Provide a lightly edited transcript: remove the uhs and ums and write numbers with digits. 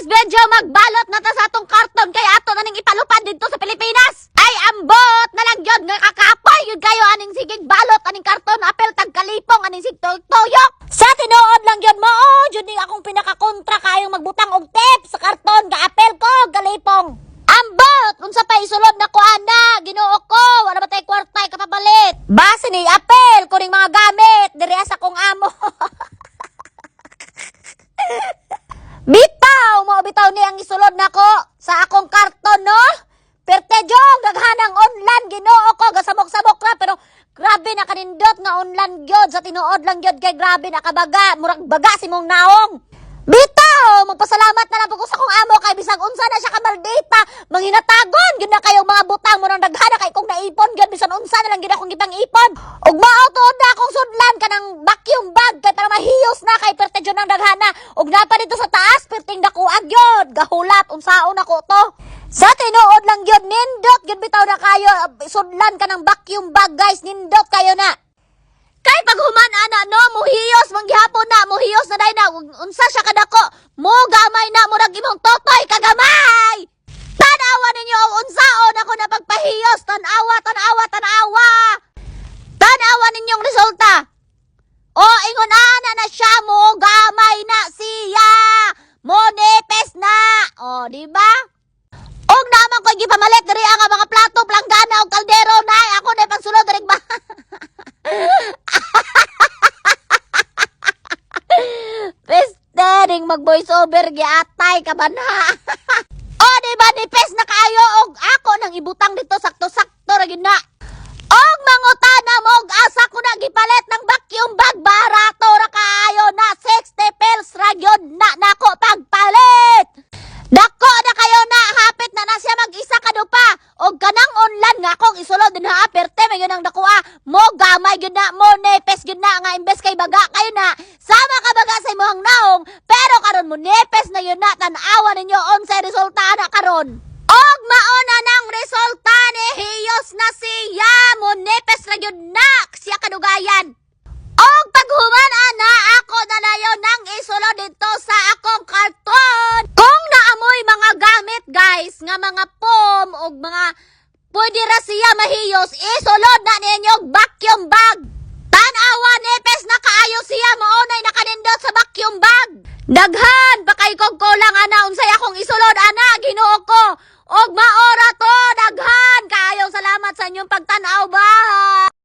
guys, medyo magbalot na ta sa atong karton kay ato na ning ipalupad dito sa Pilipinas. Ay ambot na lang yun nga kakapoy yun kayo aning sigig balot aning karton apel tagkalipong aning sig toyok. Sa tinuod lang yun mo, yun din akong pinakakontra kayong magbutang og tip sa karton ga apel ko galipong. Ambot unsa pa isulod na ko ana, Ginoo ko, wala ba tay kwartay kapabalit. Base ni apel kuning mga gamit diri sa kong amo. Bitaw mo bitaw ni ang isulod nako sa akong karton no. Pertejong daghanang online Ginoo ko gasamok-samok ra pero grabe na kanindot nga online gyud sa tinuod lang gyud kay grabe na kabaga murag baga si mong naong. Bitaw magpasalamat na lang po ko sa kong amo kay bisag unsa na siya kamaldita manghinatagon gyud na kayo mga butang mo nang daghana kay kung naipon gyud bisan unsa na lang gyud akong gipang ipon. Ug mao tuod na akong sudlan kanang vacuum bag kay para mahiyos na kay pertejong nang daghana ug napa dito sa taas perting dakuag gyud gahulat unsaon ako to. Sa tinuod lang gyud nindot gyud bitaw na kayo sudlan kanang vacuum bag guys nindot kayo na. Kay pag human ana no muhiyos manggihapon na muhiyos na dai na unsa siya kadako mo gamay na murag imong totoy kagamay. Tanawa ninyo og unsaon ako na pagpahiyos tanawa tanawa ninyong resulta. O ingon ana na siya mo gamay na siya mo nipes na o di ba? Og naman ko gipamalit diri ang mga plato planggana og kaldero na ako na pagsulod diri ba. Peste ring mag voice over giatay ka ba na. O diba nipes na kayo og ako nang ibutang dito sakto-sakto ra gyud na. Og mangutana mo og asa ko na gipalit ng vacuum bag barato ra kayo na 60 pesos ra gyud na nako pagpalit. Dako na kayo na hapit na siya mag-isa kadupa og kanang online nga akong isulod din ha aperte may yun ang dakuha mo gamay gyud na mo nepes gyud na nga imbes kay baga kayo na sama ka baga sa imong naong pero karon mo nepes na yun na tan-awa ninyo unsay resulta na karon. Og mao na nang resulta ni hiyos na siya mo nepes ra gyud na siya kadugayan. Og paghuman ana ako na dayon nang isulod dito sa akong karton. Kung naamoy mga gamit guys nga mga pom og mga pwede ra siya mahiyos isulod na ninyo vacuum bag. Tan-awa nepes na kaayo siya maunay nakanindot sa vacuum bag. Daghan pa kay kog kulang ana unsay akong isulod ana Ginoo ko. Og maora to daghan kaayo salamat sa inyong pagtan-aw ba.